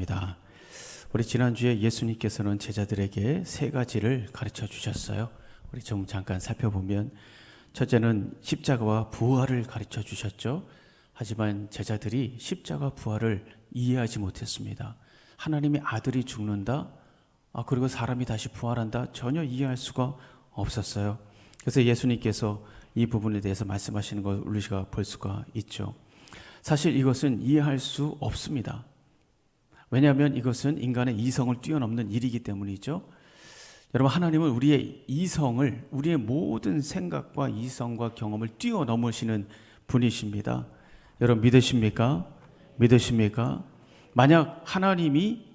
반갑습니다. 우리 지난주에 예수님께서는 제자들에게 세 가지를 가르쳐 주셨어요. 우리 좀 잠깐 살펴보면 첫째는 십자가와 부활을 가르쳐 주셨죠. 하지만 제자들이 십자가 부활을 이해하지 못했습니다. 하나님의 아들이 죽는다, 그리고 사람이 다시 부활한다, 전혀 이해할 수가 없었어요. 그래서 예수님께서 이 부분에 대해서 말씀하시는 걸 우리가 볼 수가 있죠. 사실 이것은 이해할 수 없습니다. 왜냐하면 이것은 인간의 이성을 뛰어넘는 일이기 때문이죠. 여러분, 하나님은 우리의 이성을, 우리의 모든 생각과 이성과 경험을 뛰어넘으시는 분이십니다. 여러분 믿으십니까? 믿으십니까? 만약 하나님이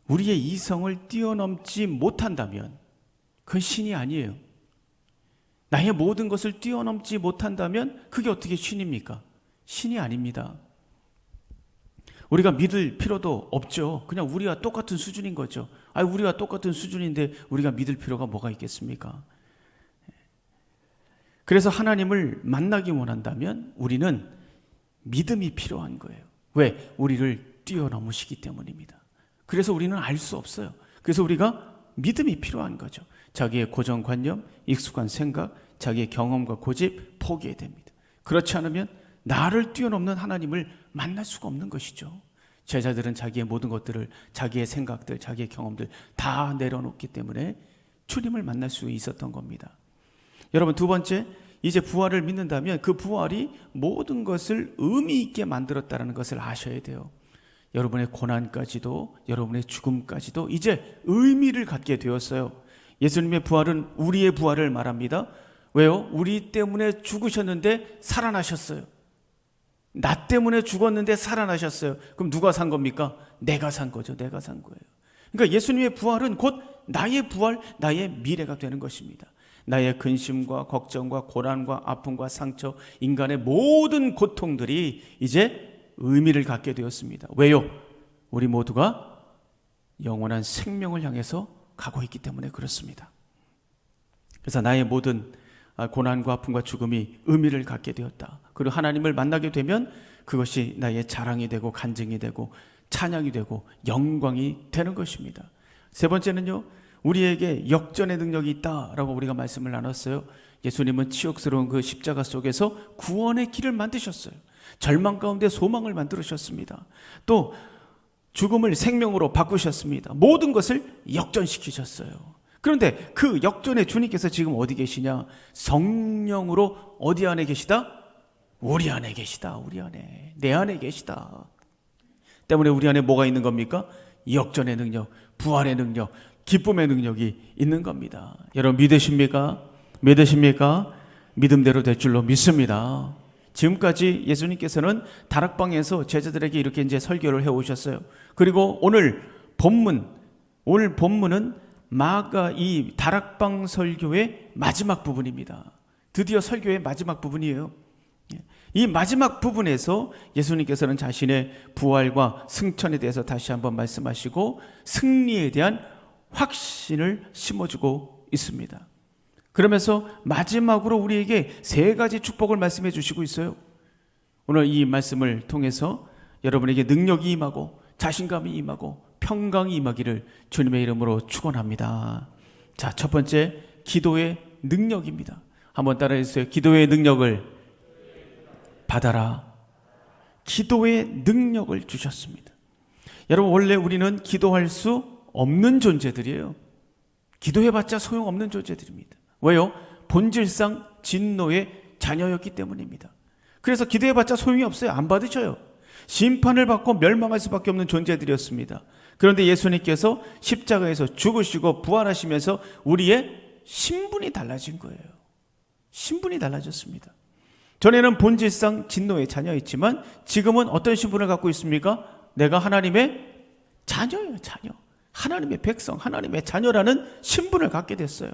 우리의 이성을 뛰어넘지 못한다면 그건 신이 아니에요. 나의 모든 것을 뛰어넘지 못한다면 그게 어떻게 신입니까? 신이 아닙니다. 우리가 믿을 필요도 없죠. 그냥 우리와 똑같은 수준인 거죠. 우리와 똑같은 수준인데 우리가 믿을 필요가 뭐가 있겠습니까? 그래서 하나님을 만나기 원한다면 우리는 믿음이 필요한 거예요. 왜? 우리를 뛰어넘으시기 때문입니다. 그래서 우리는 알 수 없어요. 그래서 우리가 믿음이 필요한 거죠. 자기의 고정관념, 익숙한 생각, 자기의 경험과 고집 포기해야 됩니다. 그렇지 않으면 나를 뛰어넘는 하나님을 만날 수가 없는 것이죠. 제자들은 자기의 모든 것들을, 자기의 생각들, 자기의 경험들 다 내려놓기 때문에 주님을 만날 수 있었던 겁니다. 여러분, 두 번째, 이제 부활을 믿는다면 그 부활이 모든 것을 의미 있게 만들었다는 것을 아셔야 돼요. 여러분의 고난까지도, 여러분의 죽음까지도 이제 의미를 갖게 되었어요. 예수님의 부활은 우리의 부활을 말합니다. 왜요? 우리 때문에 죽으셨는데 살아나셨어요. 나 때문에 죽었는데 살아나셨어요. 그럼 누가 산 겁니까? 내가 산 거죠. 내가 산 거예요. 그러니까 예수님의 부활은 곧 나의 부활, 나의 미래가 되는 것입니다. 나의 근심과 걱정과 고난과 아픔과 상처, 인간의 모든 고통들이 이제 의미를 갖게 되었습니다. 왜요? 우리 모두가 영원한 생명을 향해서 가고 있기 때문에 그렇습니다. 그래서 나의 모든 고난과 아픔과 죽음이 의미를 갖게 되었다. 그리고 하나님을 만나게 되면 그것이 나의 자랑이 되고 간증이 되고 찬양이 되고 영광이 되는 것입니다. 세 번째는요, 우리에게 역전의 능력이 있다라고 우리가 말씀을 나눴어요. 예수님은 치욕스러운 그 십자가 속에서 구원의 길을 만드셨어요. 절망 가운데 소망을 만들으셨습니다. 또 죽음을 생명으로 바꾸셨습니다. 모든 것을 역전시키셨어요. 그런데 그 역전의 주님께서 지금 어디 계시냐? 성령으로 어디 안에 계시다? 우리 안에 계시다. 우리 안에, 내 안에 계시다. 때문에 우리 안에 뭐가 있는 겁니까? 역전의 능력, 부활의 능력, 기쁨의 능력이 있는 겁니다. 여러분 믿으십니까? 믿으십니까? 믿음대로 될 줄로 믿습니다. 지금까지 예수님께서는 다락방에서 제자들에게 이렇게 이제 설교를 해오셨어요. 그리고 오늘 본문은 마가 이 다락방 설교의 마지막 부분입니다. 드디어 설교의 마지막 부분이에요. 이 마지막 부분에서 예수님께서는 자신의 부활과 승천에 대해서 다시 한번 말씀하시고 승리에 대한 확신을 심어주고 있습니다. 그러면서 마지막으로 우리에게 세 가지 축복을 말씀해 주시고 있어요. 오늘 이 말씀을 통해서 여러분에게 능력이 임하고 자신감이 임하고 평강이 임하기를 주님의 이름으로 축원합니다. 자, 첫 번째, 기도의 능력입니다. 한번 따라해 주세요. 기도의 능력을 받아라. 기도의 능력을 주셨습니다. 여러분, 원래 우리는 기도할 수 없는 존재들이에요. 기도해봤자 소용없는 존재들입니다. 왜요? 본질상 진노의 자녀였기 때문입니다. 그래서 기도해봤자 소용이 없어요. 안 받으셔요. 심판을 받고 멸망할 수밖에 없는 존재들이었습니다. 그런데 예수님께서 십자가에서 죽으시고 부활하시면서 우리의 신분이 달라진 거예요. 신분이 달라졌습니다. 전에는 본질상 진노의 자녀였지만 지금은 어떤 신분을 갖고 있습니까? 내가 하나님의 자녀예요. 자녀. 하나님의 백성, 하나님의 자녀라는 신분을 갖게 됐어요.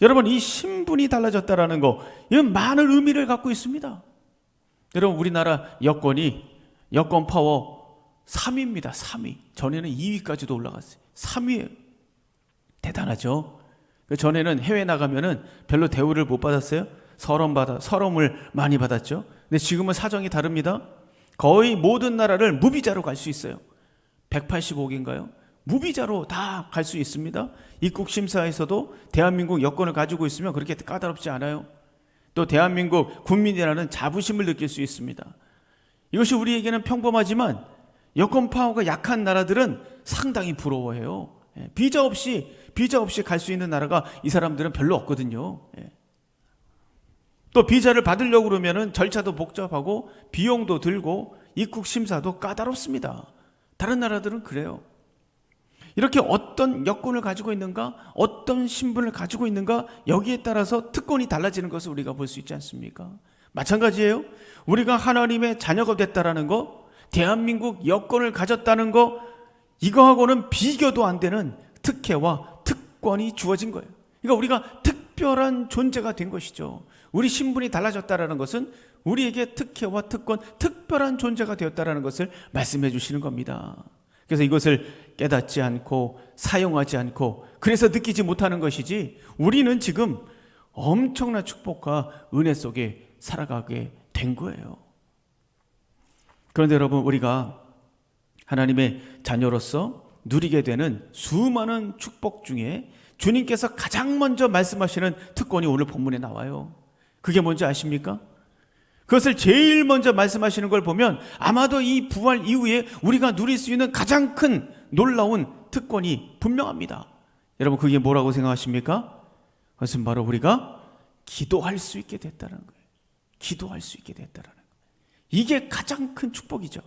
여러분, 이 신분이 달라졌다라는 거, 이건 많은 의미를 갖고 있습니다. 여러분, 우리나라 여권 파워 3위입니다. 3위. 전에는 2위까지도 올라갔어요. 3위예요. 대단하죠. 전에는 해외 나가면은 별로 대우를 못 받았어요. 서름을 많이 받았죠. 근데 지금은 사정이 다릅니다. 거의 모든 나라를 무비자로 갈 수 있어요. 185억인가요? 무비자로 다 갈 수 있습니다. 입국 심사에서도 대한민국 여권을 가지고 있으면 그렇게 까다롭지 않아요. 또 대한민국 국민이라는 자부심을 느낄 수 있습니다. 이것이 우리에게는 평범하지만 여권 파워가 약한 나라들은 상당히 부러워해요. 비자 없이 갈 수 있는 나라가 이 사람들은 별로 없거든요. 또 비자를 받으려고 그러면은 절차도 복잡하고 비용도 들고 입국 심사도 까다롭습니다. 다른 나라들은 그래요. 이렇게 어떤 여권을 가지고 있는가, 어떤 신분을 가지고 있는가, 여기에 따라서 특권이 달라지는 것을 우리가 볼 수 있지 않습니까? 마찬가지예요. 우리가 하나님의 자녀가 됐다라는 거, 대한민국 여권을 가졌다는 거, 이거하고는 비교도 안 되는 특혜와 특권이 주어진 거예요. 그러니까 우리가 특별한 존재가 된 것이죠. 우리 신분이 달라졌다라는 것은 우리에게 특혜와 특권, 특별한 존재가 되었다라는 것을 말씀해 주시는 겁니다. 그래서 이것을 깨닫지 않고 사용하지 않고 그래서 느끼지 못하는 것이지, 우리는 지금 엄청난 축복과 은혜 속에 살아가게 된 거예요. 그런데 여러분, 우리가 하나님의 자녀로서 누리게 되는 수많은 축복 중에 주님께서 가장 먼저 말씀하시는 특권이 오늘 본문에 나와요. 그게 뭔지 아십니까? 그것을 제일 먼저 말씀하시는 걸 보면 아마도 이 부활 이후에 우리가 누릴 수 있는 가장 큰 놀라운 특권이 분명합니다. 여러분, 그게 뭐라고 생각하십니까? 그것은 바로 우리가 기도할 수 있게 됐다는 거예요. 기도할 수 있게 됐다는 거예요. 이게 가장 큰 축복이죠.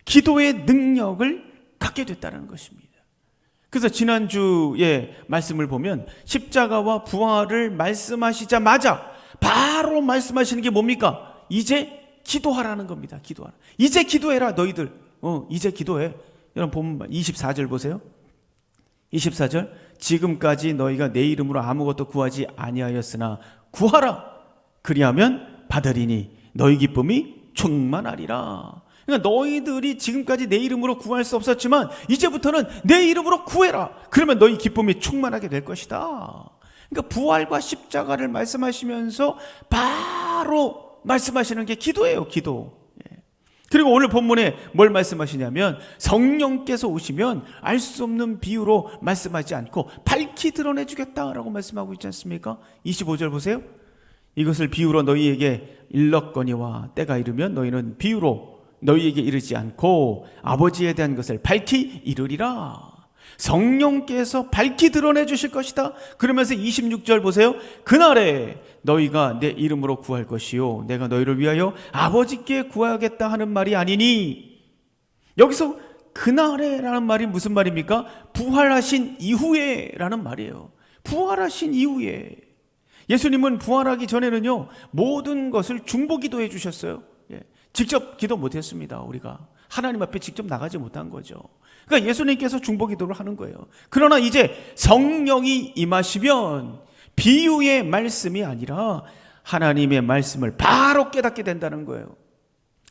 기도의 능력을 갖게 됐다는 것입니다. 그래서 지난주에 말씀을 보면 십자가와 부활을 말씀하시자마자 바로 말씀하시는 게 뭡니까? 이제 기도하라는 겁니다. 기도하라. 이제 기도해라 너희들. 이제 기도해. 여러분 보면 24절 보세요. 24절. 지금까지 너희가 내 이름으로 아무것도 구하지 아니하였으나 구하라. 그리하면 받으리니 너희 기쁨이 충만하리라. 그러니까 너희들이 지금까지 내 이름으로 구할 수 없었지만 이제부터는 내 이름으로 구해라. 그러면 너희 기쁨이 충만하게 될 것이다. 그러니까 부활과 십자가를 말씀하시면서 바로 말씀하시는 게 기도예요. 기도. 그리고 오늘 본문에 뭘 말씀하시냐면 성령께서 오시면 알 수 없는 비유로 말씀하지 않고 밝히 드러내 주겠다라고 말씀하고 있지 않습니까? 25절 보세요. 이것을 비유로 너희에게 일렀거니와 때가 이르면 너희는 비유로 너희에게 이르지 않고 아버지에 대한 것을 밝히 이르리라. 성령께서 밝히 드러내 주실 것이다. 그러면서 26절 보세요. 그날에 너희가 내 이름으로 구할 것이요 내가 너희를 위하여 아버지께 구하겠다 하는 말이 아니니. 여기서 그날에 라는 말이 무슨 말입니까? 부활하신 이후에 라는 말이에요. 부활하신 이후에. 예수님은 부활하기 전에는요 모든 것을 중보기도해 주셨어요. 직접 기도 못했습니다. 우리가 하나님 앞에 직접 나가지 못한 거죠. 그러니까 예수님께서 중보기도를 하는 거예요. 그러나 이제 성령이 임하시면 비유의 말씀이 아니라 하나님의 말씀을 바로 깨닫게 된다는 거예요.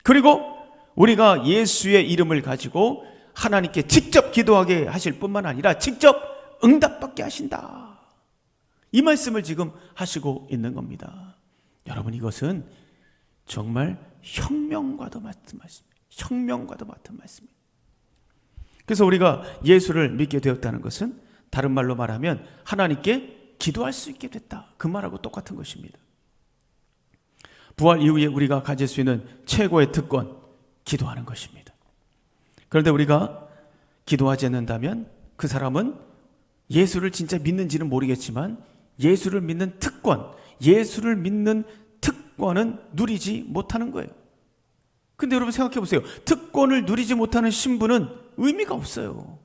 그리고 우리가 예수의 이름을 가지고 하나님께 직접 기도하게 하실 뿐만 아니라 직접 응답받게 하신다. 이 말씀을 지금 하시고 있는 겁니다. 여러분, 이것은 정말 혁명과도 같은 말씀입니다. 혁명과도 같은 말씀입니다. 그래서 우리가 예수를 믿게 되었다는 것은 다른 말로 말하면 하나님께 기도할 수 있게 됐다. 그 말하고 똑같은 것입니다. 부활 이후에 우리가 가질 수 있는 최고의 특권, 기도하는 것입니다. 그런데 우리가 기도하지 않는다면 그 사람은 예수를 진짜 믿는지는 모르겠지만 예수를 믿는 특권, 예수를 믿는 특권은 누리지 못하는 거예요. 근데 여러분 생각해 보세요. 특권을 누리지 못하는 신분은 의미가 없어요.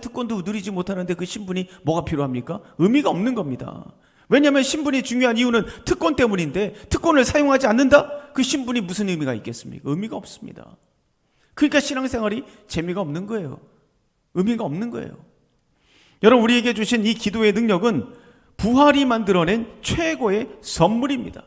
특권도 누리지 못하는데 그 신분이 뭐가 필요합니까? 의미가 없는 겁니다. 왜냐하면 신분이 중요한 이유는 특권 때문인데 특권을 사용하지 않는다? 그 신분이 무슨 의미가 있겠습니까? 의미가 없습니다. 그러니까 신앙생활이 재미가 없는 거예요. 의미가 없는 거예요. 여러분, 우리에게 주신 이 기도의 능력은 부활이 만들어낸 최고의 선물입니다.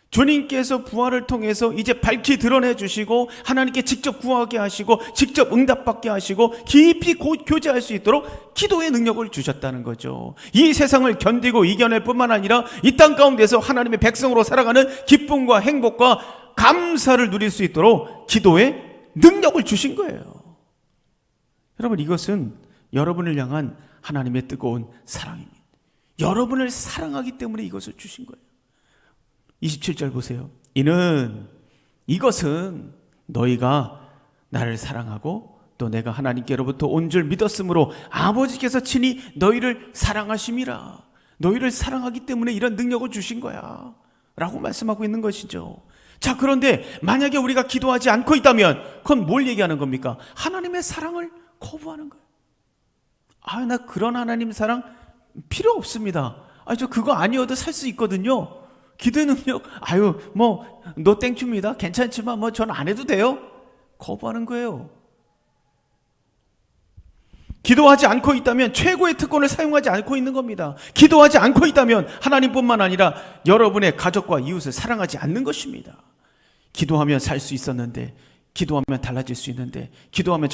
주님께서 부활을 통해서 이제 밝히 드러내 주시고 하나님께 직접 구하게 하시고 직접 응답받게 하시고 깊이 교제할 수 있도록 기도의 능력을 주셨다는 거죠. 이 세상을 견디고 이겨낼 뿐만 아니라 이 땅 가운데서 하나님의 백성으로 살아가는 기쁨과 행복과 감사를 누릴 수 있도록 기도의 능력을 주신 거예요. 여러분, 이것은 여러분을 향한 하나님의 뜨거운 사랑입니다. 여러분을 사랑하기 때문에 이것을 주신 거예요. 27절 보세요. 이것은 너희가 나를 사랑하고 또 내가 하나님께로부터 온 줄 믿었으므로 아버지께서 친히 너희를 사랑하심이라. 너희를 사랑하기 때문에 이런 능력을 주신 거야 라고 말씀하고 있는 것이죠. 자, 그런데 만약에 우리가 기도하지 않고 있다면 그건 뭘 얘기하는 겁니까? 하나님의 사랑을 거부하는 거예요. 나 그런 하나님 사랑 필요 없습니다. 저 그거 아니어도 살 수 있거든요. 기도의 능력, 너 땡큐입니다. 괜찮지만 전 안 해도 돼요. 거부하는 거예요. 기도하지 않고 있다면 최고의 특권을 사용하지 않고 있는 겁니다. 기도하지 않고 있다면 하나님뿐만 아니라 여러분의 가족과 이웃을 사랑하지 않는 것입니다. 기도하면 살 수 있었는데, 기도하면 달라질 수 있는데, 기도하면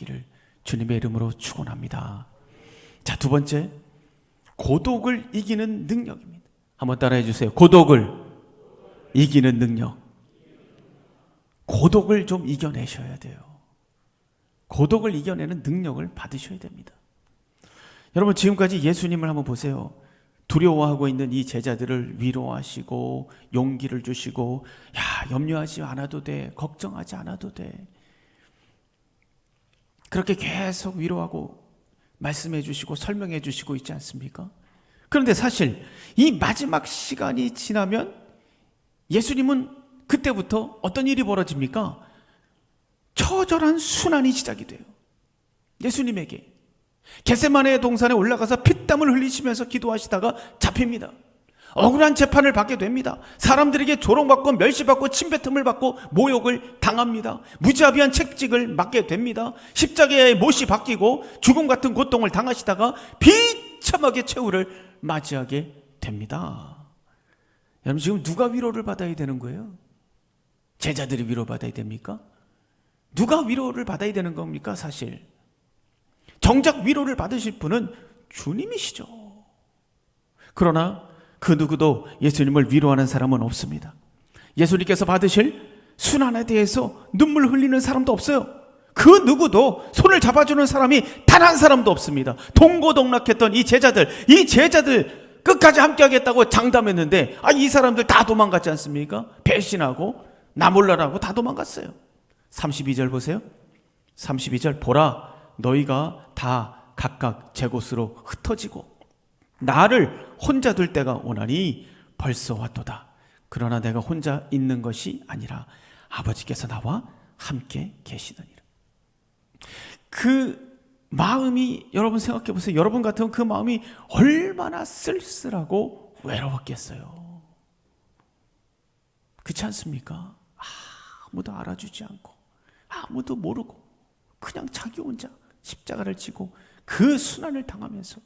나아가시기를 주님의 이름으로 축원합니다. 자, 두 번째, 고독을 이기는 능력입니다. 한번 따라해 주세요. 고독을 이기는 능력. 고독을 좀 이겨내셔야 돼요. 고독을 이겨내는 능력을 받으셔야 됩니다. 여러분, 지금까지 예수님을 한번 보세요. 두려워하고 있는 이 제자들을 위로하시고 용기를 주시고, 야, 염려하지 않아도 돼, 걱정하지 않아도 돼, 그렇게 계속 위로하고 말씀해 주시고 설명해 주시고 있지 않습니까? 그런데 사실 이 마지막 시간이 지나면 예수님은 그때부터 어떤 일이 벌어집니까? 처절한 순환이 시작이 돼요. 예수님에게 겟세마네 동산에 올라가서 피땀을 흘리시면서 기도하시다가 잡힙니다. 억울한 재판을 받게 됩니다. 사람들에게 조롱받고 멸시받고 침뱉음을 받고 모욕을 당합니다. 무자비한 책찍을 맞게 됩니다. 십자가에 못이 박히고 죽음 같은 고통을 당하시다가 비참하게 최후를 맞이하게 됩니다. 여러분, 지금 누가 위로를 받아야 되는 거예요? 제자들이 위로받아야 됩니까? 누가 위로를 받아야 되는 겁니까? 사실 정작 위로를 받으실 분은 주님이시죠. 그러나 그 누구도 예수님을 위로하는 사람은 없습니다. 예수님께서 받으실 순환에 대해서 눈물 흘리는 사람도 없어요. 그 누구도 손을 잡아주는 사람이 단 한 사람도 없습니다. 동고동락했던 이 제자들 끝까지 함께하겠다고 장담했는데, 이 사람들 다 도망갔지 않습니까? 배신하고 나 몰라라고 다 도망갔어요. 32절 보세요. 32절, 보라, 너희가 다 각각 제 곳으로 흩어지고 나를 혼자 둘 때가 오나니 벌써 왔도다. 그러나 내가 혼자 있는 것이 아니라 아버지께서 나와 함께 계시느니라. 그 마음이, 여러분 생각해 보세요. 여러분 같으면 그 마음이 얼마나 쓸쓸하고 외로웠겠어요. 그렇지 않습니까? 아무도 알아주지 않고 아무도 모르고 그냥 자기 혼자 십자가를 지고 그 순환을 당하면서,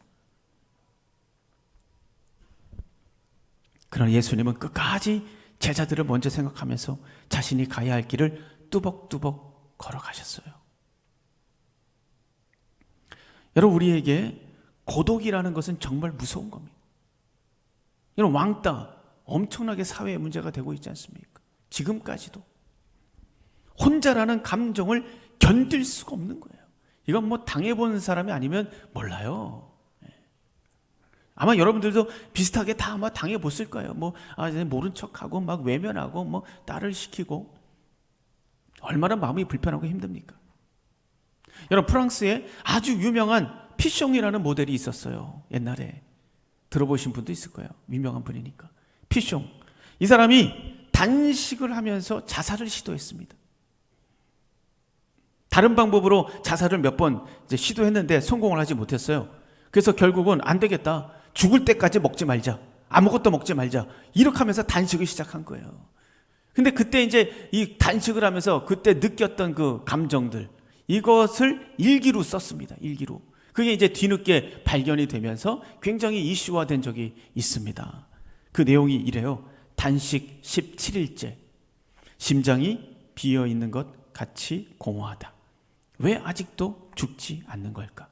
그러나 예수님은 끝까지 제자들을 먼저 생각하면서 자신이 가야 할 길을 뚜벅뚜벅 걸어가셨어요. 여러분, 우리에게 고독이라는 것은 정말 무서운 겁니다. 여러분, 왕따 엄청나게 사회의 문제가 되고 있지 않습니까? 지금까지도 혼자라는 감정을 견딜 수가 없는 거예요. 이건 뭐 당해본 사람이 아니면 몰라요. 아마 여러분들도 비슷하게 다 아마 당해봤을 거예요. 모른 척하고 막 외면하고 딸을 시키고, 얼마나 마음이 불편하고 힘듭니까? 여러분, 프랑스에 아주 유명한 피숑이라는 모델이 있었어요. 옛날에 들어보신 분도 있을 거예요. 유명한 분이니까. 피숑, 이 사람이 단식을 하면서 자살을 시도했습니다. 다른 방법으로 자살을 몇 번 시도했는데 성공을 하지 못했어요. 그래서 결국은 안 되겠다, 죽을 때까지 먹지 말자, 아무것도 먹지 말자, 이렇게 하면서 단식을 시작한 거예요. 근데 그때 이제 이 단식을 하면서 그때 느꼈던 그 감정들, 이것을 일기로 썼습니다. 일기로. 그게 이제 뒤늦게 발견이 되면서 굉장히 이슈화된 적이 있습니다. 그 내용이 이래요. 단식 17일째, 심장이 비어 있는 것 같이 공허하다. 왜 아직도 죽지 않는 걸까?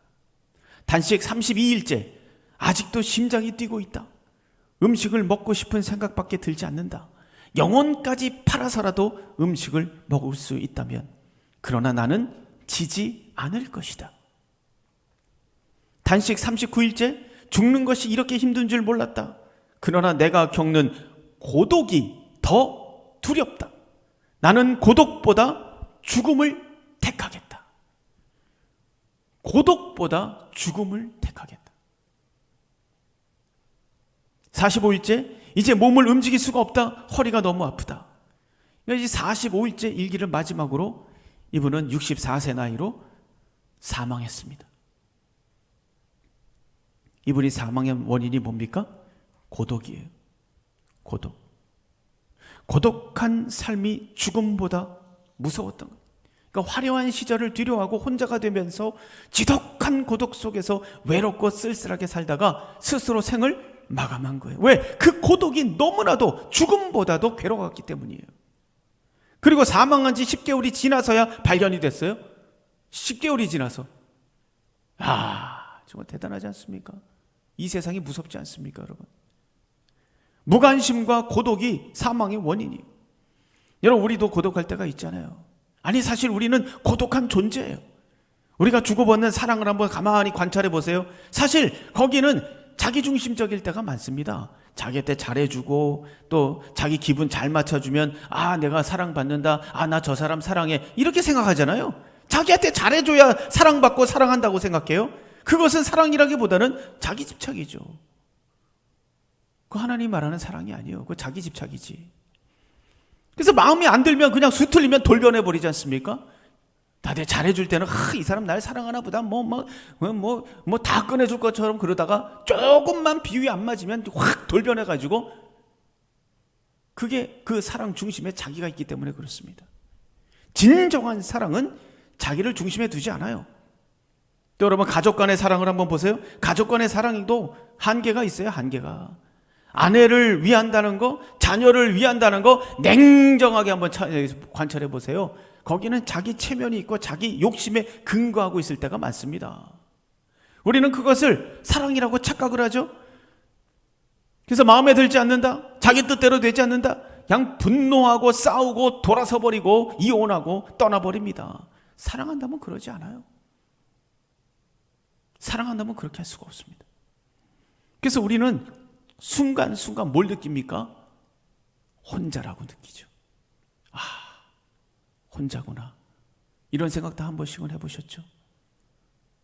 단식 32일째, 아직도 심장이 뛰고 있다. 음식을 먹고 싶은 생각밖에 들지 않는다. 영혼까지 팔아서라도 음식을 먹을 수 있다면, 그러나 나는 지지 않을 것이다. 단식 39일째, 죽는 것이 이렇게 힘든 줄 몰랐다. 그러나 내가 겪는 고독이 더 두렵다. 나는 고독보다 죽음을 택하겠다. 고독보다 죽음을 택하겠다. 45일째, 이제 몸을 움직일 수가 없다. 허리가 너무 아프다. 이제 45일째 일기를 마지막으로 이분은 64세 나이로 사망했습니다. 이분이 사망의 원인이 뭡니까? 고독이에요. 고독. 고독한 삶이 죽음보다 무서웠던 거예요. 그러니까 화려한 시절을 뒤로하고 혼자가 되면서 지독한 고독 속에서 외롭고 쓸쓸하게 살다가 스스로 생을 마감한 거예요. 왜? 그 고독이 너무나도 죽음보다도 괴로웠기 때문이에요. 그리고 사망한 지 10개월이 지나서야 발견이 됐어요. 10개월이 지나서. 정말 대단하지 않습니까? 이 세상이 무섭지 않습니까, 여러분? 무관심과 고독이 사망의 원인이에요. 여러분, 우리도 고독할 때가 있잖아요. 아니, 사실 우리는 고독한 존재예요. 우리가 주고받는 사랑을 한번 가만히 관찰해 보세요. 사실 거기는 자기중심적일 때가 많습니다. 자기한테 잘해주고 또 자기 기분 잘 맞춰주면 내가 사랑받는다, 나 저 사람 사랑해, 이렇게 생각하잖아요. 자기한테 잘해줘야 사랑받고 사랑한다고 생각해요. 그것은 사랑이라기보다는 자기 집착이죠. 그 하나님 말하는 사랑이 아니에요. 그 자기 집착이지. 그래서 마음이 안 들면 그냥 수틀리면 돌변해 버리지 않습니까? 나한테 잘해줄 때는 이 사람 날 사랑하나 보다 다 꺼내줄 것처럼 그러다가 조금만 비위 안 맞으면 확 돌변해가지고, 그게 그 사랑 중심에 자기가 있기 때문에 그렇습니다. 진정한 사랑은 자기를 중심에 두지 않아요. 또 여러분, 가족 간의 사랑을 한번 보세요. 가족 간의 사랑도 한계가 있어요. 한계가. 아내를 위한다는 거, 자녀를 위한다는 거 냉정하게 한번 관찰해 보세요. 거기는 자기 체면이 있고 자기 욕심에 근거하고 있을 때가 많습니다. 우리는 그것을 사랑이라고 착각을 하죠. 그래서 마음에 들지 않는다, 자기 뜻대로 되지 않는다, 그냥 분노하고 싸우고 돌아서 버리고 이혼하고 떠나버립니다. 사랑한다면 그러지 않아요. 사랑한다면 그렇게 할 수가 없습니다. 그래서 우리는 순간순간 뭘 느낍니까? 혼자라고 느끼죠. 혼자구나. 이런 생각 다 한 번씩은 해보셨죠?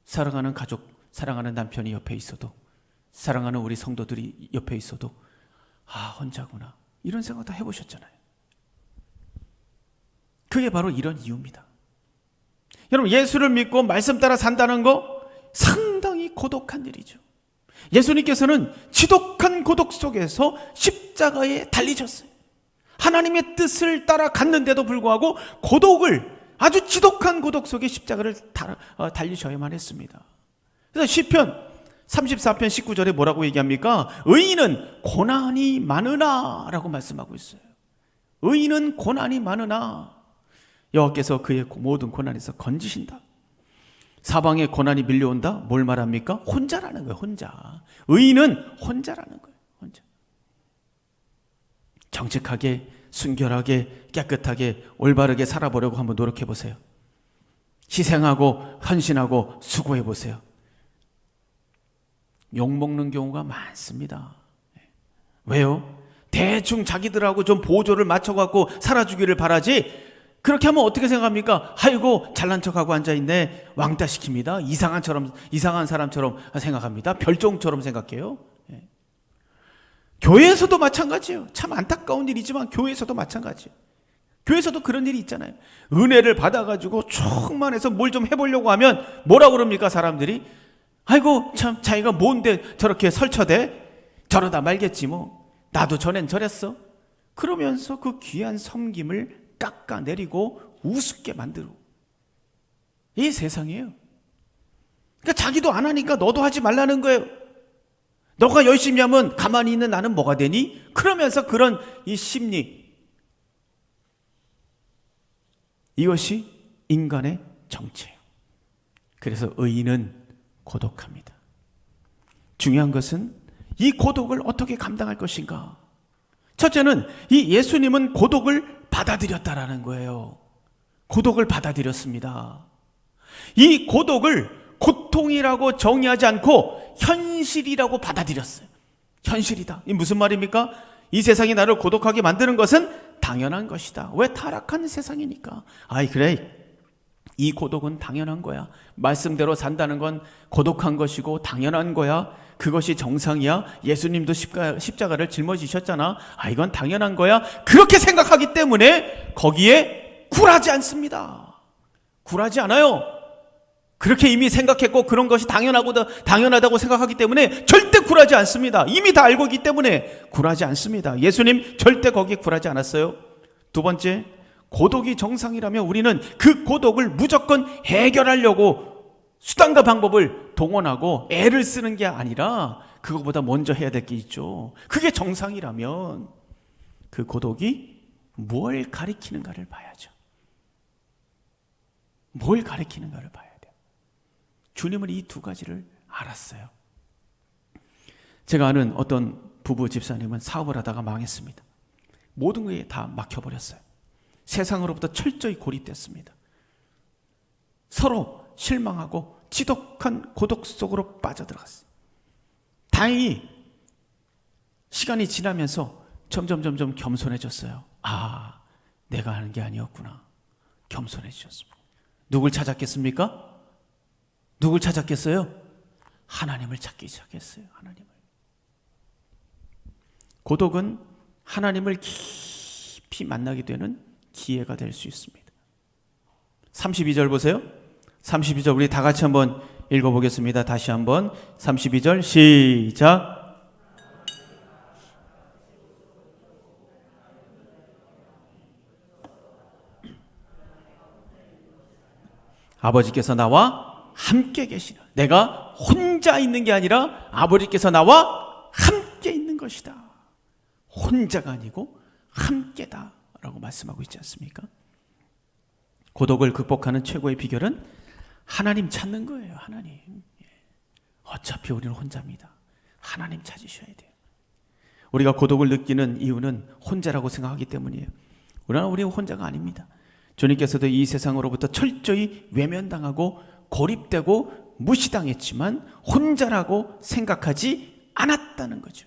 사랑하는 가족, 사랑하는 남편이 옆에 있어도, 사랑하는 우리 성도들이 옆에 있어도 혼자구나. 이런 생각 다 해보셨잖아요. 그게 바로 이런 이유입니다. 여러분, 예수를 믿고 말씀 따라 산다는 거 상당히 고독한 일이죠. 예수님께서는 지독한 고독 속에서 십자가에 달리셨어요. 하나님의 뜻을 따라 갔는데도 불구하고 아주 지독한 고독 속에 십자가를 달리셔야만 했습니다. 그래서 시편 34편 19절에 뭐라고 얘기합니까? 의인은 고난이 많으나 라고 말씀하고 있어요. 의인은 고난이 많으나 여호와께서 그의 모든 고난에서 건지신다. 사방에 고난이 밀려온다? 뭘 말합니까? 혼자라는 거예요. 혼자. 의인은 혼자라는 거예요. 혼자. 정직하게, 순결하게, 깨끗하게, 올바르게 살아보려고 한번 노력해 보세요. 희생하고 헌신하고 수고해 보세요. 욕먹는 경우가 많습니다. 왜요? 대충 자기들하고 좀 보조를 맞춰갖고 살아주기를 바라지, 그렇게 하면 어떻게 생각합니까? 아이고 잘난 척하고 앉아있네. 왕따 시킵니다. 이상한 사람처럼 생각합니다. 별종처럼 생각해요. 교회에서도 마찬가지예요. 참 안타까운 일이지만 교회에서도 마찬가지예요. 교회에서도 그런 일이 있잖아요. 은혜를 받아가지고 충만해서 뭘 좀 해보려고 하면 뭐라고 그럽니까? 사람들이 아이고 참 자기가 뭔데 저렇게 설쳐대? 저러다 말겠지 뭐. 나도 전엔 저랬어. 그러면서 그 귀한 섬김을 깎아내리고 우습게 만들고, 이 세상이에요. 그러니까 자기도 안 하니까 너도 하지 말라는 거예요. 너가 열심히 하면 가만히 있는 나는 뭐가 되니? 그러면서 그런 이 심리, 이것이 인간의 정체예요. 그래서 의인은 고독합니다. 중요한 것은 이 고독을 어떻게 감당할 것인가. 첫째는 이 예수님은 고독을 받아들였다라는 거예요. 고독을 받아들였습니다. 이 고독을 고통이라고 정의하지 않고 현실이라고 받아들였어요. 현실이다. 이 무슨 말입니까? 이 세상이 나를 고독하게 만드는 것은 당연한 것이다. 왜? 타락한 세상이니까. 그래. 이 고독은 당연한 거야. 말씀대로 산다는 건 고독한 것이고 당연한 거야. 그것이 정상이야. 예수님도 십자가를 짊어지셨잖아. 이건 당연한 거야. 그렇게 생각하기 때문에 거기에 굴하지 않습니다. 굴하지 않아요. 그렇게 이미 생각했고 그런 것이 당연하다고 생각하기 때문에 절대 굴하지 않습니다. 이미 다 알고 있기 때문에 굴하지 않습니다. 예수님 절대 거기에 굴하지 않았어요. 두 번째, 고독이 정상이라면 우리는 그 고독을 무조건 해결하려고 수단과 방법을 동원하고 애를 쓰는 게 아니라 그것보다 먼저 해야 될 게 있죠. 그게 정상이라면 그 고독이 뭘 가리키는가를 봐야죠. 뭘 가리키는가를 봐야 돼요. 주님은 이 두 가지를 알았어요. 제가 아는 어떤 부부 집사님은 사업을 하다가 망했습니다. 모든 게 다 막혀버렸어요. 세상으로부터 철저히 고립됐습니다. 서로 실망하고 지독한 고독 속으로 빠져들어갔어요. 다행히 시간이 지나면서 점점 겸손해졌어요. 아, 내가 하는 게 아니었구나. 겸손해지셨습니다. 누굴 찾았겠습니까? 누굴 찾았겠어요? 하나님을 찾기 시작했어요. 하나님을. 고독은 하나님을 깊이 만나게 되는 기회가 될 수 있습니다. 32절 보세요. 32절 우리 다 같이 한번 읽어보겠습니다. 다시 한번 32절 시작. 아버지께서 나와 함께 계시라. 내가 혼자 있는 게 아니라 아버지께서 나와 함께 있는 것이다. 혼자가 아니고 함께다 라고 말씀하고 있지 않습니까? 고독을 극복하는 최고의 비결은 하나님 찾는 거예요. 하나님. 어차피 우리는 혼자입니다. 하나님 찾으셔야 돼요. 우리가 고독을 느끼는 이유는 혼자라고 생각하기 때문이에요. 그러나 우리는 혼자가 아닙니다. 주님께서도 이 세상으로부터 철저히 외면당하고 고립되고 무시당했지만 혼자라고 생각하지 않았다는 거죠.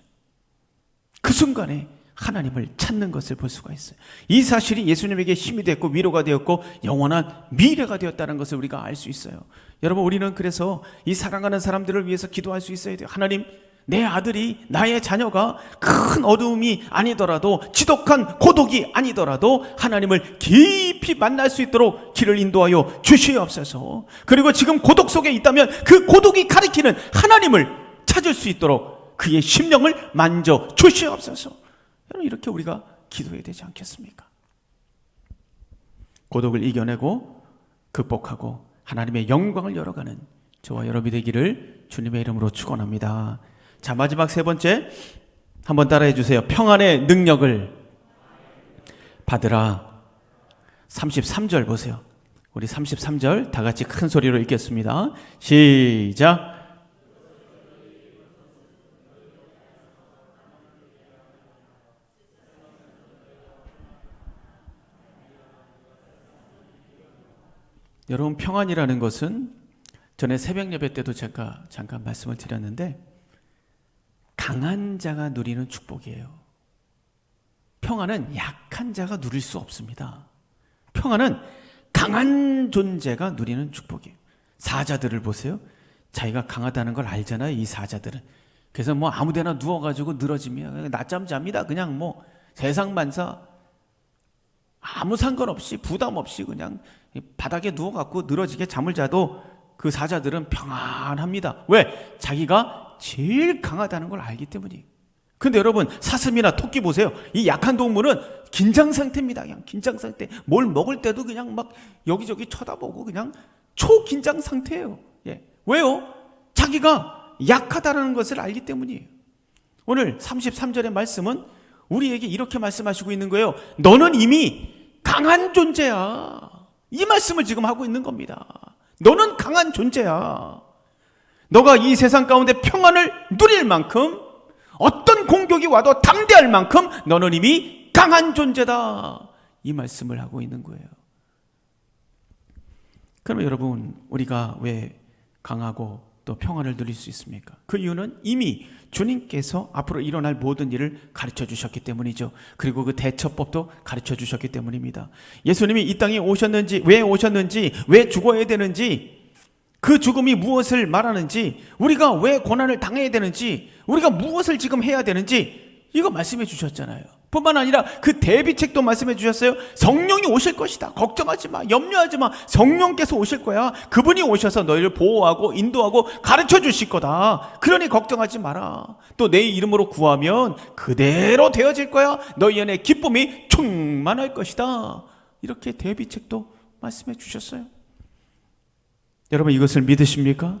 그 순간에 하나님을 찾는 것을 볼 수가 있어요. 이 사실이 예수님에게 힘이 됐고 위로가 되었고 영원한 미래가 되었다는 것을 우리가 알 수 있어요. 여러분, 우리는 그래서 이 사랑하는 사람들을 위해서 기도할 수 있어야 돼요. 하나님, 내 아들이, 나의 자녀가 큰 어두움이 아니더라도, 지독한 고독이 아니더라도 하나님을 깊이 만날 수 있도록 길을 인도하여 주시옵소서. 그리고 지금 고독 속에 있다면 그 고독이 가리키는 하나님을 찾을 수 있도록 그의 심령을 만져 주시옵소서. 여러분, 이렇게 우리가 기도해야 되지 않겠습니까? 고독을 이겨내고 극복하고 하나님의 영광을 열어가는 저와 여러분이 되기를 주님의 이름으로 축원합니다. 자, 마지막 세 번째 한번 따라해 주세요. 평안의 능력을 받으라. 33절 보세요. 우리 33절 다 같이 큰 소리로 읽겠습니다. 시작. 여러분, 평안이라는 것은 전에 새벽 예배 때도 제가 잠깐 말씀을 드렸는데 강한 자가 누리는 축복이에요. 평안은 약한 자가 누릴 수 없습니다. 평안은 강한 존재가 누리는 축복이에요. 사자들을 보세요. 자기가 강하다는 걸 알잖아요, 이 사자들은. 그래서 뭐 아무데나 누워가지고 늘어지면 낮잠 잡니다. 그냥 뭐 세상 만사 아무 상관없이 부담 없이 그냥 바닥에 누워갖고 늘어지게 잠을 자도 그 사자들은 평안합니다. 왜? 자기가 제일 강하다는 걸 알기 때문이에요. 근데 여러분, 사슴이나 토끼 보세요. 이 약한 동물은 긴장 상태입니다. 그냥 긴장 상태. 뭘 먹을 때도 그냥 막 여기저기 쳐다보고 그냥 초긴장 상태예요. 예. 왜요? 자기가 약하다는 것을 알기 때문이에요. 오늘 33절의 말씀은 우리에게 이렇게 말씀하시고 있는 거예요. 너는 이미 강한 존재야. 이 말씀을 지금 하고 있는 겁니다. 너는 강한 존재야. 너가 이 세상 가운데 평안을 누릴 만큼, 어떤 공격이 와도 담대할 만큼 너는 이미 강한 존재다. 이 말씀을 하고 있는 거예요. 그러면 여러분, 우리가 왜 강하고 또 평안을 누릴 수 있습니까? 그 이유는 이미 주님께서 앞으로 일어날 모든 일을 가르쳐 주셨기 때문이죠. 그리고 그 대처법도 가르쳐 주셨기 때문입니다. 예수님이 이 땅에 오셨는지, 왜 죽어야 되는지, 그 죽음이 무엇을 말하는지, 우리가 왜 고난을 당해야 되는지, 우리가 무엇을 지금 해야 되는지 이거 말씀해 주셨잖아요. 뿐만 아니라 그 대비책도 말씀해 주셨어요. 성령이 오실 것이다. 걱정하지 마. 염려하지 마. 성령께서 오실 거야. 그분이 오셔서 너희를 보호하고 인도하고 가르쳐 주실 거다. 그러니 걱정하지 마라. 또 내 이름으로 구하면 그대로 되어질 거야. 너희 안에 기쁨이 충만할 것이다. 이렇게 대비책도 말씀해 주셨어요. 여러분, 이것을 믿으십니까?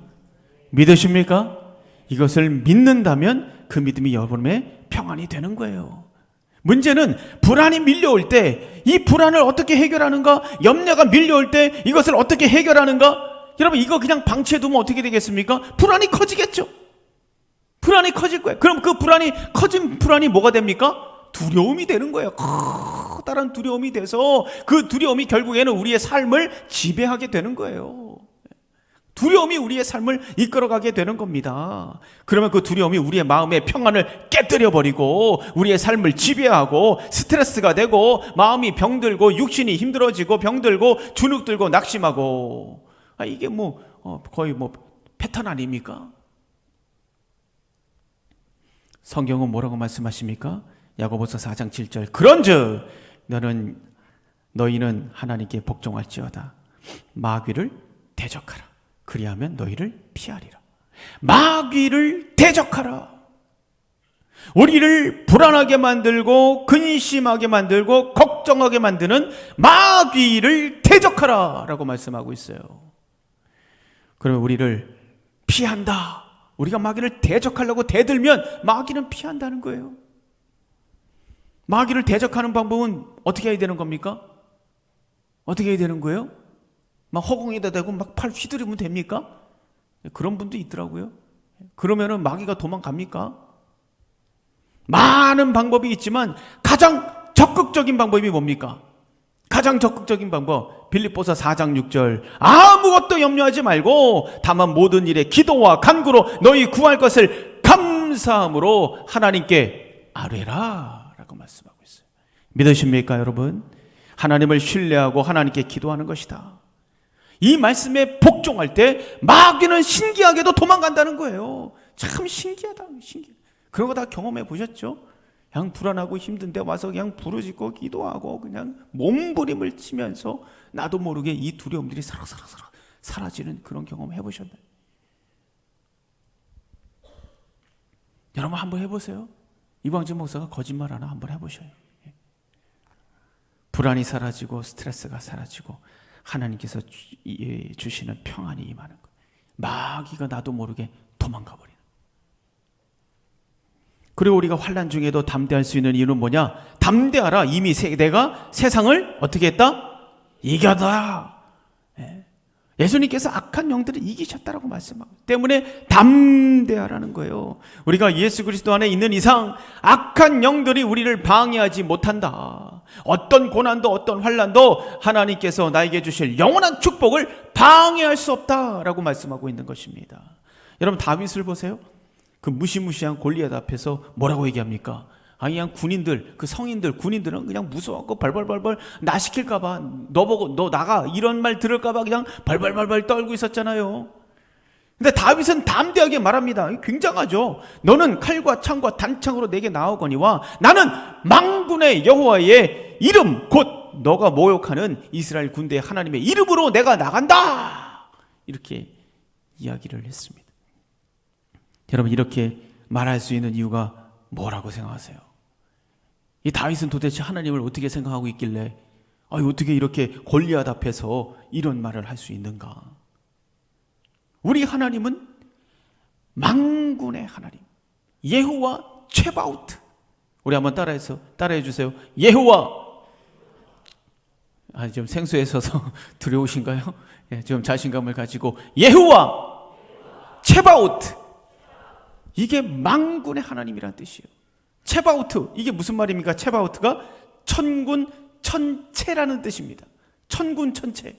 믿으십니까? 이것을 믿는다면 그 믿음이 여러분의 평안이 되는 거예요. 문제는 불안이 밀려올 때 이 불안을 어떻게 해결하는가, 염려가 밀려올 때 이것을 어떻게 해결하는가. 여러분, 이거 그냥 방치해두면 어떻게 되겠습니까? 불안이 커지겠죠. 불안이 커질 거예요. 그럼 그 커진 불안이 뭐가 됩니까? 두려움이 되는 거예요. 커다란 두려움이 돼서 그 두려움이 결국에는 우리의 삶을 지배하게 되는 거예요. 두려움이 우리의 삶을 이끌어가게 되는 겁니다. 그러면 그 두려움이 우리의 마음의 평안을 깨뜨려버리고 우리의 삶을 지배하고 스트레스가 되고 마음이 병들고 육신이 힘들어지고 병들고 주눅들고 낙심하고, 이게 거의 패턴 아닙니까? 성경은 뭐라고 말씀하십니까? 야고보서 4장 7절, 그런즉 너희는 하나님께 복종할지어다. 마귀를 대적하라. 그리하면 너희를 피하리라. 마귀를 대적하라. 우리를 불안하게 만들고 근심하게 만들고 걱정하게 만드는 마귀를 대적하라 라고 말씀하고 있어요. 그러면 우리를 피한다. 우리가 마귀를 대적하려고 대들면 마귀는 피한다는 거예요. 마귀를 대적하는 방법은 어떻게 해야 되는 겁니까? 어떻게 해야 되는 거예요? 막 허공에다 대고 막 팔 휘두르면 됩니까? 그런 분도 있더라고요. 그러면은 마귀가 도망갑니까? 많은 방법이 있지만 가장 적극적인 방법이 뭡니까? 가장 적극적인 방법, 빌립보서 4장 6절, 아무것도 염려하지 말고 다만 모든 일에 기도와 간구로 너희 구할 것을 감사함으로 하나님께 아뢰라 라고 말씀하고 있어요. 믿으십니까 여러분? 하나님을 신뢰하고 하나님께 기도하는 것이다. 이 말씀에 복종할 때 마귀는 신기하게도 도망간다는 거예요. 참 신기하다. 그런 거 다 경험해 보셨죠? 그냥 불안하고 힘든데 와서 그냥 부르짖고 기도하고 그냥 몸부림을 치면서 나도 모르게 이 두려움들이 사락사락 사라지는 그런 경험 해보셨나요? 여러분 한번 해보세요. 이광진 목사가 거짓말 하나 한번 해보셔요. 불안이 사라지고 스트레스가 사라지고 하나님께서 주시는 평안이 임하는 거예요. 마귀가 나도 모르게 도망가 버리는. 그리고 우리가 환난 중에도 담대할 수 있는 이유는 뭐냐? 담대하라. 이미 내가 세상을 어떻게 했다? 이겼다. 예수님께서 악한 영들을 이기셨다라고 말씀하고 때문에 담대하라는 거예요. 우리가 예수 그리스도 안에 있는 이상 악한 영들이 우리를 방해하지 못한다. 어떤 고난도 어떤 환난도 하나님께서 나에게 주실 영원한 축복을 방해할 수 없다라고 말씀하고 있는 것입니다. 여러분 다윗을 보세요. 그 무시무시한 골리앗 앞에서 뭐라고 얘기합니까? 그냥 군인들, 그 성인들, 군인들은 그냥 무서워하고 벌벌벌벌 나 시킬까봐, 너 보고 너 나가 이런 말 들을까봐 그냥 벌벌벌벌 떨고 있었잖아요. 근데 다윗은 담대하게 말합니다. 굉장하죠. 너는 칼과 창과 단창으로 내게 나오거니와 나는 만군의 여호와의 이름 곧 너가 모욕하는 이스라엘 군대의 하나님의 이름으로 내가 나간다. 이렇게 이야기를 했습니다. 여러분 이렇게 말할 수 있는 이유가 뭐라고 생각하세요? 이 다윗은 도대체 하나님을 어떻게 생각하고 있길래 어떻게 이렇게 골리앗 앞에서 이런 말을 할 수 있는가? 우리 하나님은 만군의 하나님, 여호와 쉐바오트. 우리 한번 따라해 주세요. 여호와. 좀 생소해서 두려우신가요? 좀 자신감을 가지고 여호와 쉐바오트. 이게 만군의 하나님이라는 뜻이에요. 쉐바오트, 이게 무슨 말입니까? 쉐바오트가 천군 천체라는 뜻입니다. 천군 천체.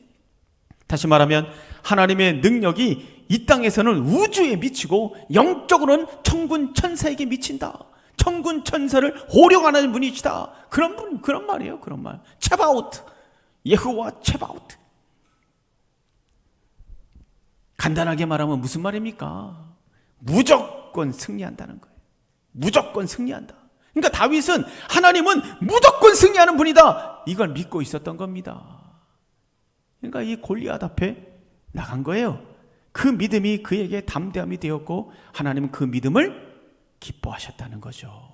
다시 말하면 하나님의 능력이 이 땅에서는 우주에 미치고 영적으로는 천군 천사에게 미친다. 천군 천사를 호령하는 분이시다. 그런 말이에요. 그런 말. 쉐바오트, 여호와 쉐바오트. 간단하게 말하면 무슨 말입니까? 무조건 승리한다는 거예요. 무조건 승리한다. 그러니까 다윗은 하나님은 무조건 승리하는 분이다. 이걸 믿고 있었던 겁니다. 그러니까 이 골리앗 앞에 나간 거예요. 그 믿음이 그에게 담대함이 되었고 하나님은 그 믿음을 기뻐하셨다는 거죠.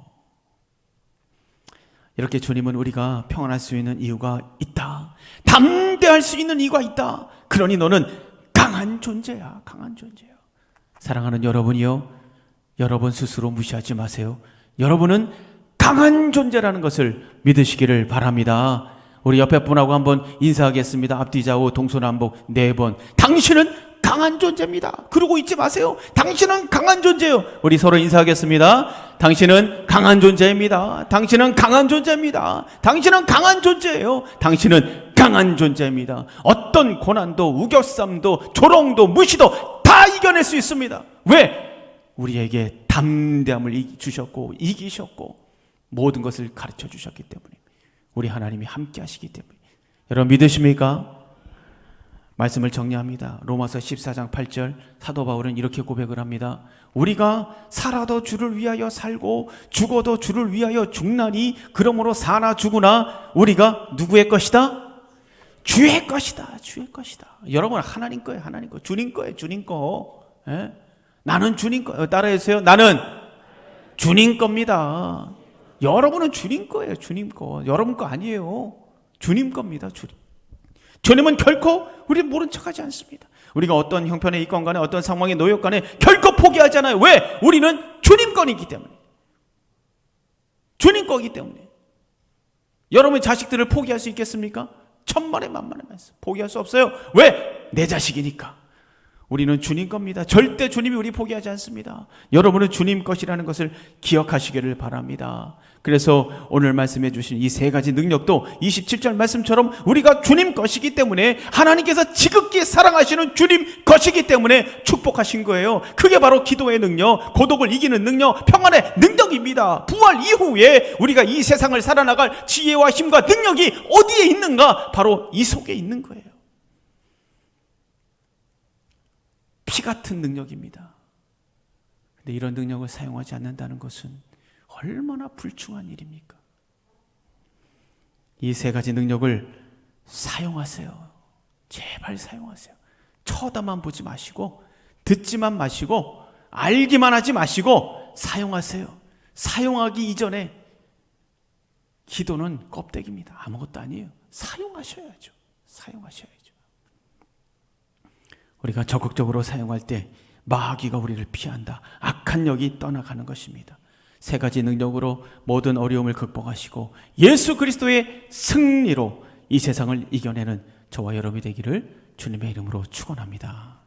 이렇게 주님은 우리가 평안할 수 있는 이유가 있다. 담대할 수 있는 이유가 있다. 그러니 너는 강한 존재야. 강한 존재야. 사랑하는 여러분이요, 여러분 스스로 무시하지 마세요. 여러분은 강한 존재라는 것을 믿으시기를 바랍니다. 우리 옆에 분하고 한번 인사하겠습니다. 앞뒤 좌우 동서남북 4번. 당신은 강한 존재입니다. 그러고 있지 마세요. 당신은 강한 존재예요. 우리 서로 인사하겠습니다. 당신은 강한 존재입니다. 당신은 강한 존재입니다. 당신은 강한 존재예요. 당신은 강한 존재입니다. 어떤 고난도 우겨쌈도 조롱도 무시도 다 이겨낼 수 있습니다. 왜? 우리에게 담대함을 주셨고 이기셨고 모든 것을 가르쳐 주셨기 때문에, 우리 하나님이 함께 하시기 때문에. 여러분 믿으십니까? 말씀을 정리합니다. 로마서 14장 8절 사도 바울은 이렇게 고백을 합니다. 우리가 살아도 주를 위하여 살고 죽어도 주를 위하여 죽나니 그러므로 사나 죽으나 우리가 누구의 것이다? 주의 것이다. 주의 것이다. 여러분 하나님 거예요. 하나님 거. 주님 거예요. 주님 거. 예? 나는 주님 거. 따라해주세요. 나는 주님 겁니다. 여러분은 주님 거예요. 주님 거. 여러분 거 아니에요. 주님 겁니다. 주님은 결코 우리 모른 척하지 않습니다. 우리가 어떤 형편에 있건 간에 어떤 상황에 놓였건 간에 결코 포기하지 않아요. 왜? 우리는 주님 거이기 때문에. 주님 거기 때문에. 여러분의 자식들을 포기할 수 있겠습니까? 천만의 만만의 말씀. 포기할 수 없어요. 왜? 내 자식이니까. 우리는 주님 겁니다. 절대 주님이 우리 포기하지 않습니다. 여러분은 주님 것이라는 것을 기억하시기를 바랍니다. 그래서 오늘 말씀해 주신 이 3가지 능력도 27절 말씀처럼 우리가 주님 것이기 때문에, 하나님께서 지극히 사랑하시는 주님 것이기 때문에 축복하신 거예요. 그게 바로 기도의 능력, 고독을 이기는 능력, 평안의 능력입니다. 부활 이후에 우리가 이 세상을 살아나갈 지혜와 힘과 능력이 어디에 있는가? 바로 이 속에 있는 거예요. 피 같은 능력입니다. 근데 이런 능력을 사용하지 않는다는 것은 얼마나 불충한 일입니까? 이 3가지 능력을 사용하세요. 제발 사용하세요. 쳐다만 보지 마시고, 듣지만 마시고, 알기만 하지 마시고 사용하세요. 사용하기 이전에 기도는 껍데기입니다. 아무것도 아니에요. 사용하셔야죠. 사용하셔야죠. 우리가 적극적으로 사용할 때 마귀가 우리를 피한다. 악한 영이 떠나가는 것입니다. 3가지 능력으로 모든 어려움을 극복하시고 예수 그리스도의 승리로 이 세상을 이겨내는 저와 여러분이 되기를 주님의 이름으로 축원합니다.